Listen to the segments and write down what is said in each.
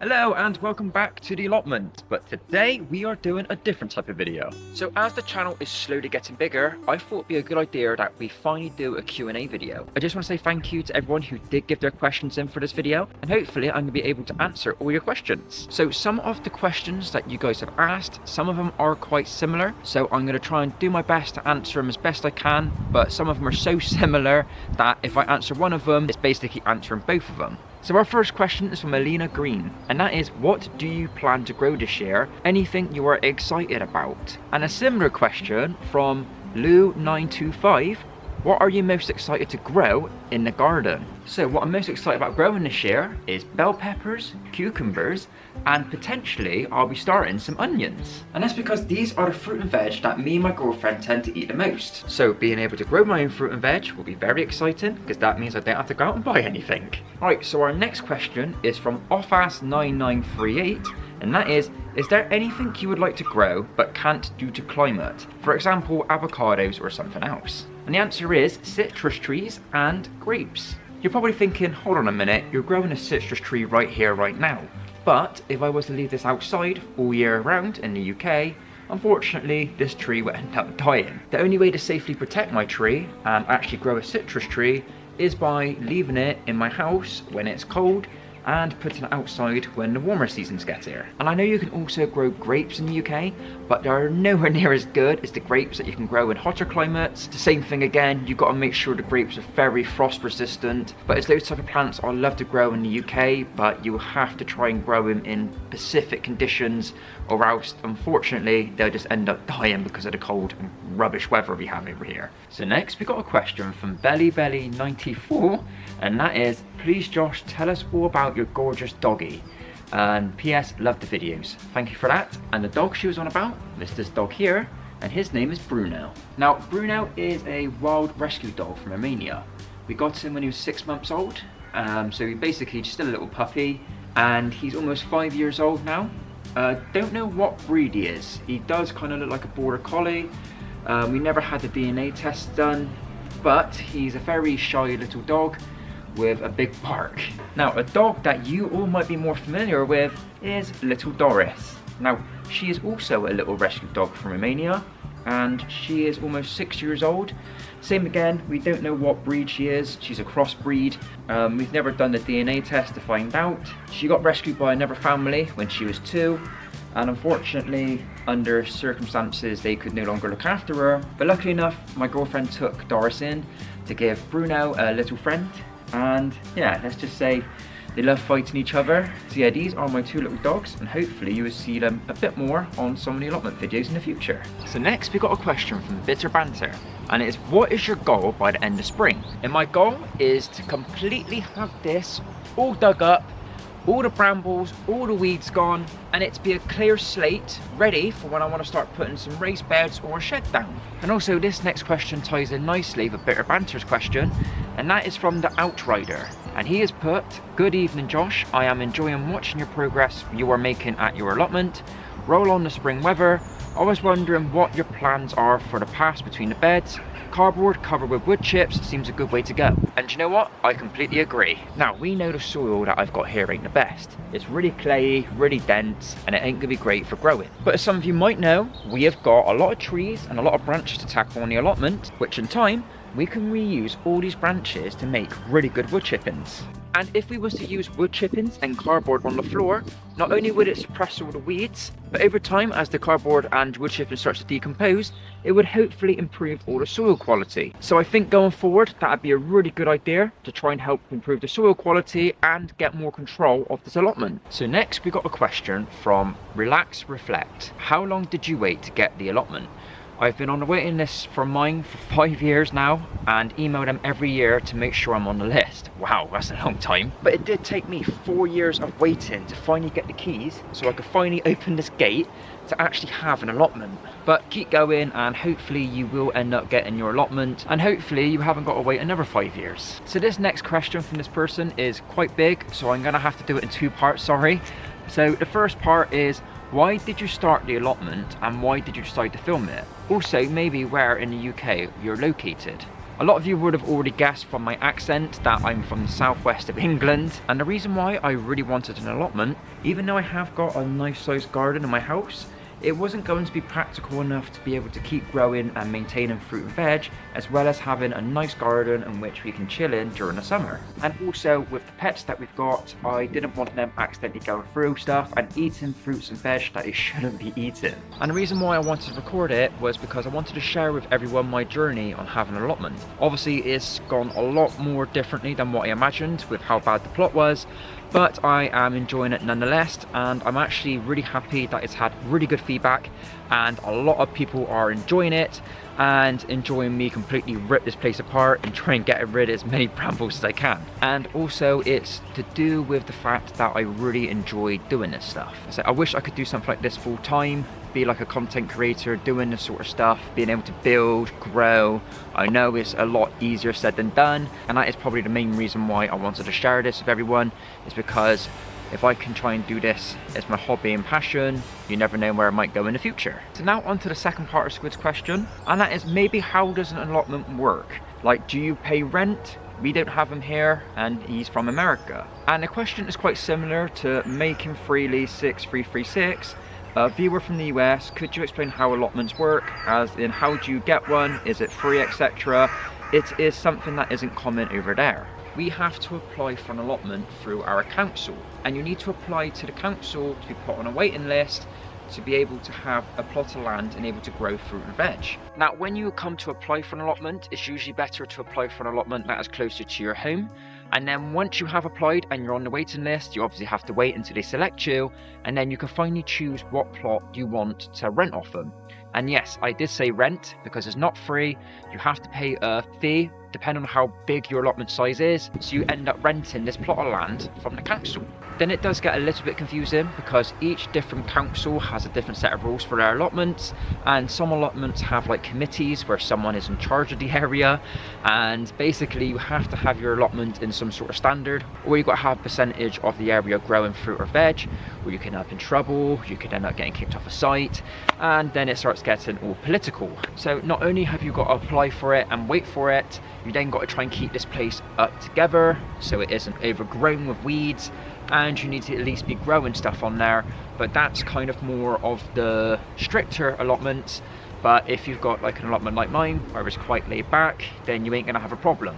Hello and welcome back to the allotment, but today we are doing a different type of video. So as the channel is slowly getting bigger, I thought it'd be a good idea that we finally do a Q&A video. I just want to say thank you to everyone who did give their questions in for this video, and hopefully I'm going to be able to answer all your questions. So some of the questions that you guys have asked, some of them are quite similar, so I'm going to try and do my best to answer them as best I can, but some of them are so similar that if I answer one of them, it's basically answering both of them. So our first question is from Alina Green, and that is, what do you plan to grow this year? Anything you are excited about? And a similar question from Lou925, what are you most excited to grow in the garden? So what I'm most excited about growing this year is bell peppers, cucumbers, and potentially I'll be starting some onions. And that's because these are the fruit and veg that me and my girlfriend tend to eat the most. So being able to grow my own fruit and veg will be very exciting because that means I don't have to go out and buy anything. Alright, so our next question is from Offas9938, and that is there anything you would like to grow but can't due to climate? For example, avocados or something else? And the answer is citrus trees and grapes. You're probably thinking, hold on a minute, you're growing a citrus tree right here, right now. But if I was to leave this outside all year round in the UK, unfortunately, this tree would end up dying. The only way to safely protect my tree and actually grow a citrus tree is by leaving it in my house when it's cold and putting it outside when the warmer seasons get here. And I know you can also grow grapes in the UK, but they are nowhere near as good as the grapes that you can grow in hotter climates. The same thing again, you've got to make sure the grapes are very frost resistant, but it's those type of plants I love to grow in the UK, but you have to try and grow them in Pacific conditions, or else unfortunately they'll just end up dying because of the cold and rubbish weather we have over here. So next we got a question from BellyBelly94, and that is, please Josh, tell us all about your gorgeous doggie. And PS, love the videos. Thank you for that. And the dog she was on about is this dog here, and his name is Bruno. Now Bruno is a wild rescue dog from Romania. We got him when he was 6 months old, so he's basically just still a little puppy, and he's almost 5 years old now. Don't know what breed he is. He does kind of look like a border collie. We never had the DNA test done, but he's a very shy little dog with a big bark. Now, a dog that you all might be more familiar with is little Doris. Now, she is also a little rescue dog from Romania, and she is almost 6 years old. Same again, we don't know what breed she is. She's a crossbreed. We've never done the DNA test to find out. She got rescued by another family when she was 2, and unfortunately, under circumstances, they could no longer look after her. But luckily enough, my girlfriend took Doris in to give Bruno a little friend. And yeah, let's just say they love fighting each other. So yeah, these are my 2 little dogs, and hopefully you will see them a bit more on some of the allotment videos in the future. So next we got a question from Bitter Banter, and it is, what is your goal by the end of spring? And my goal is to completely have this all dug up, all the brambles, all the weeds gone, and it to be a clear slate, ready for when I want to start putting some raised beds or a shed down. And also this next question ties in nicely with Bitter Banter's question, and that is from the Outrider. And he has put, good evening Josh, I am enjoying watching your progress you are making at your allotment. Roll on the spring weather. I was wondering what your plans are for the pass between the beds. Cardboard covered with wood chips seems a good way to go. And you know what? I completely agree. Now, we know the soil that I've got here ain't the best. It's really clayey, really dense, and it ain't gonna be great for growing. But as some of you might know, we have got a lot of trees and a lot of branches to tackle on the allotment, which in time, we can reuse all these branches to make really good wood chippings. And if we was to use wood chippings and cardboard on the floor, not only would it suppress all the weeds, but over time as the cardboard and wood chipping starts to decompose, it would hopefully improve all the soil quality. So I think going forward, that'd be a really good idea to try and help improve the soil quality and get more control of this allotment. So next we got a question from Relax Reflect. How long did you wait to get the allotment? I've been on the waiting list for mine for 5 years now, and email them every year to make sure I'm on the list. Wow, that's a long time. But it did take me 4 years of waiting to finally get the keys so I could finally open this gate to actually have an allotment. But keep going, and hopefully you will end up getting your allotment, and hopefully you haven't got to wait another 5 years. So this next question from this person is quite big, so I'm gonna have to do it in 2 parts, sorry. So the first part is, why did you start the allotment and why did you decide to film it? Also, maybe where in the UK you're located. A lot of you would have already guessed from my accent that I'm from the southwest of England, and the reason why I really wanted an allotment, even though I have got a nice sized garden in my house, it wasn't going to be practical enough to be able to keep growing and maintaining fruit and veg, as well as having a nice garden in which we can chill in during the summer. And also with the pets that we've got, I didn't want them accidentally going through stuff and eating fruits and veg that they shouldn't be eating. And the reason why I wanted to record it was because I wanted to share with everyone my journey on having an allotment. Obviously it's gone a lot more differently than what I imagined with how bad the plot was, but I am enjoying it nonetheless, and I'm actually really happy that it's had really good feedback and a lot of people are enjoying it and enjoying me completely rip this place apart and try and get rid of as many brambles as I can. And also it's to do with the fact that I really enjoy doing this stuff. So I wish I could do something like this full time, be like a content creator doing this sort of stuff, being able to build, grow. I know it's a lot easier said than done, and that is probably the main reason why I wanted to share this with everyone, is because if I can try and do this as my hobby and passion, you never know where I might go in the future. So now on to the second part of Squid's question, and that is maybe how does an allotment work? Like, do you pay rent? We don't have him here and he's from America. And the question is quite similar to Making Freely 6336. A viewer from the US, could you explain how allotments work, as in how do you get one, is it free, etc. It is something that isn't common over there. We have to apply for an allotment through our council, and you need to apply to the council to be put on a waiting list to be able to have a plot of land and able to grow fruit and veg. Now when you come to apply for an allotment, it's usually better to apply for an allotment that is closer to your home, and then once you have applied and you're on the waiting list, you obviously have to wait until they select you, and then you can finally choose what plot you want to rent off them. And yes, I did say rent because it's not free. You have to pay a fee depending on how big your allotment size is, so you end up renting this plot of land from the council. Then it does get a little bit confusing because each different council has a different set of rules for their allotments, and some allotments have like committees where someone is in charge of the area, and basically you have to have your allotment in some sort of standard, or you've got to have a percentage of the area growing fruit or veg, or you can end up in trouble, you could end up getting kicked off a site, and then it starts getting all political. So not only have you got to apply for it and wait for it, you then got to try and keep this place up together so it isn't overgrown with weeds, and you need to at least be growing stuff on there. But that's kind of more of the stricter allotments. But if you've got like an allotment like mine where it's quite laid back, then you ain't gonna have a problem.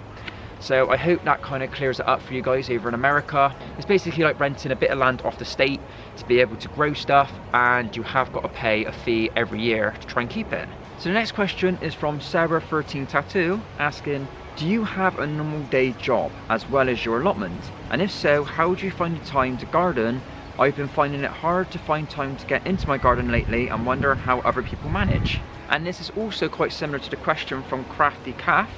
So I hope that kind of clears it up for you guys over in America. It's basically like renting a bit of land off the state to be able to grow stuff, and you have got to pay a fee every year to try and keep it. So the next question is from Sarah13 Tattoo, asking, do you have a normal day job as well as your allotment? And if so, how do you find the time to garden? I've been finding it hard to find time to get into my garden lately and wonder how other people manage. And this is also quite similar to the question from Crafty Calf,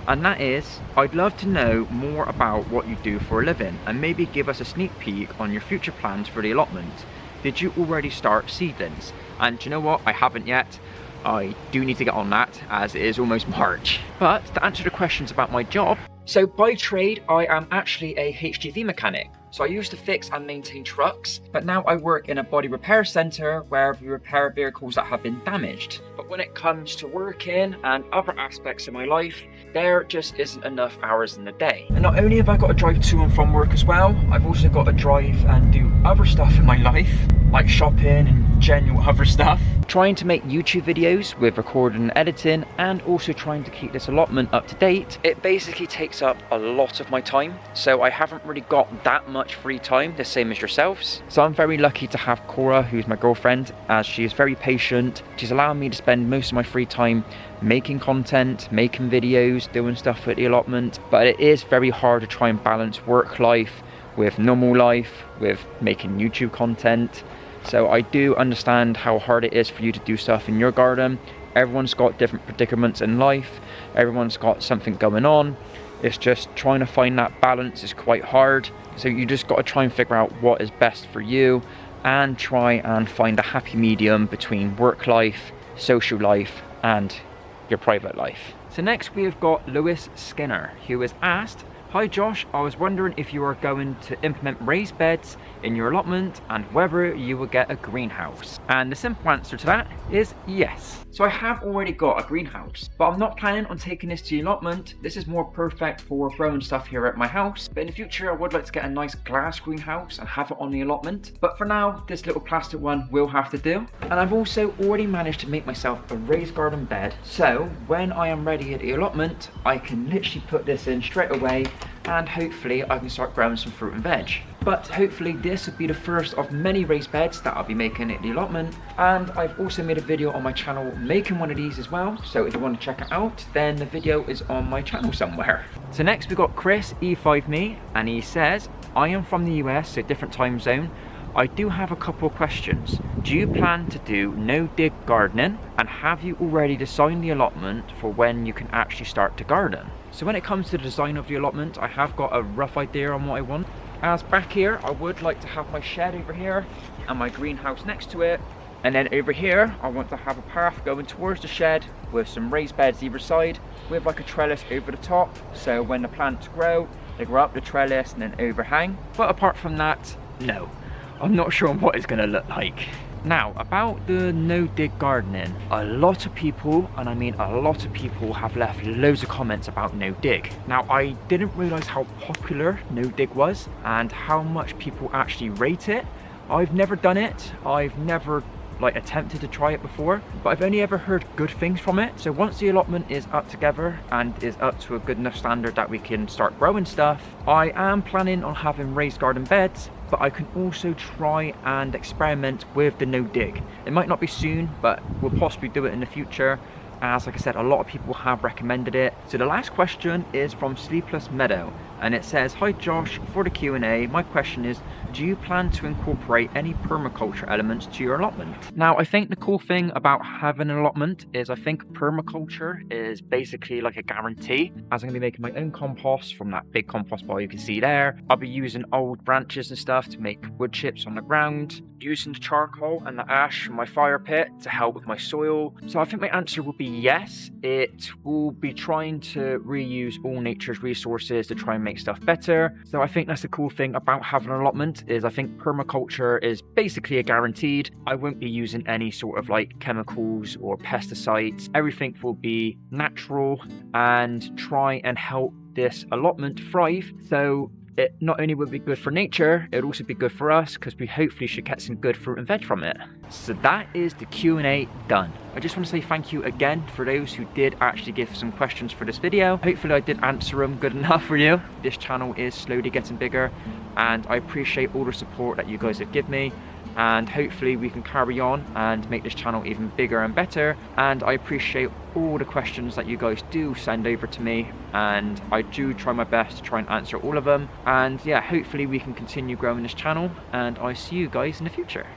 and that is, I'd love to know more about what you do for a living and maybe give us a sneak peek on your future plans for the allotment. Did you already start seedlings? And do you know what? I haven't yet. I do need to get on that as it is almost March. But to answer the questions about my job, so by trade I am actually a HGV mechanic. So I used to fix and maintain trucks, but now I work in a body repair centre where we repair vehicles that have been damaged. But when it comes to working and other aspects of my life, there just isn't enough hours in the day. And not only have I got to drive to and from work as well, I've also got to drive and do other stuff in my life, like shopping and general other stuff. Trying to make YouTube videos with recording and editing, and also trying to keep this allotment up to date, it basically takes up a lot of my time. So I haven't really got that much free time, the same as yourselves. So I'm very lucky to have Cora, who's my girlfriend, as she is very patient. She's allowing me to spend most of my free time making content, making videos, doing stuff at the allotment. But it is very hard to try and balance work life with normal life, with making YouTube content. So I do understand how hard it is for you to do stuff in your garden. Everyone's got different predicaments in life. Everyone's got something going on. It's just trying to find that balance is quite hard. So you just got to try and figure out what is best for you and try and find a happy medium between work life, social life, and your private life. So next we've got Lewis Skinner, who has asked, Hi Josh, I was wondering if you are going to implement raised beds in your allotment and whether you will get a greenhouse. And the simple answer to that is yes. So I have already got a greenhouse, but I'm not planning on taking this to the allotment. This is more perfect for growing stuff here at my house. But in the future, I would like to get a nice glass greenhouse and have it on the allotment. But for now, this little plastic one will have to do. And I've also already managed to make myself a raised garden bed. So when I am ready at the allotment, I can literally put this in straight away and hopefully I can start growing some fruit and veg. But hopefully this will be the first of many raised beds that I'll be making at the allotment. And I've also made a video on my channel making one of these as well. So if you want to check it out, then the video is on my channel somewhere. So next we got Chris E5me, and he says, I am from the US, so different time zone. I do have a couple of questions. Do you plan to do no-dig gardening? And have you already designed the allotment for when you can actually start to garden? So when it comes to the design of the allotment, I have got a rough idea on what I want. As back here, I would like to have my shed over here and my greenhouse next to it. And then over here, I want to have a path going towards the shed with some raised beds either side with like a trellis over the top. So when the plants grow, they grow up the trellis and then overhang. But apart from that, no. I'm not sure what it's going to look like. Now, about the no-dig gardening, a lot of people, and I mean a lot of people, have left loads of comments about no-dig. Now, I didn't realise how popular no-dig was and how much people actually rate it. I've never done it. I've never attempted to try it before, but I've only ever heard good things from it. So once the allotment is up together and is up to a good enough standard that we can start growing stuff, I am planning on having raised garden beds, but I can also try and experiment with the no dig. It might not be soon, but we'll possibly do it in the future, as like I said, a lot of people have recommended it. So the last question is from Sleepless Meadow, and it says, hi Josh, for the Q&A, my question is, do you plan to incorporate any permaculture elements to your allotment? Now, I think the cool thing about having an allotment is I think permaculture is basically like a guarantee, as I'm going to be making my own compost from that big compost pile you can see there. I'll be using old branches and stuff to make wood chips on the ground, using the charcoal and the ash from my fire pit to help with my soil. So I think my answer will be yes. It will be trying to reuse all nature's resources to try and make stuff better. So I think that's the cool thing about having an allotment, is I think permaculture is basically a guaranteed. I won't be using any sort of chemicals or pesticides. Everything will be natural and try and help this allotment thrive. So it not only will be good for nature, it'll also be good for us because we hopefully should get some good fruit and veg from it. So that is the Q&A done. I just want to say thank you again for those who did actually give some questions for this video. Hopefully I did answer them good enough for you. This channel is slowly getting bigger and I appreciate all the support that you guys have given me, and hopefully we can carry on and make this channel even bigger and better. And I appreciate all the questions that you guys do send over to me, and I do try my best to try and answer all of them. And yeah, hopefully we can continue growing this channel, and I see you guys in the future.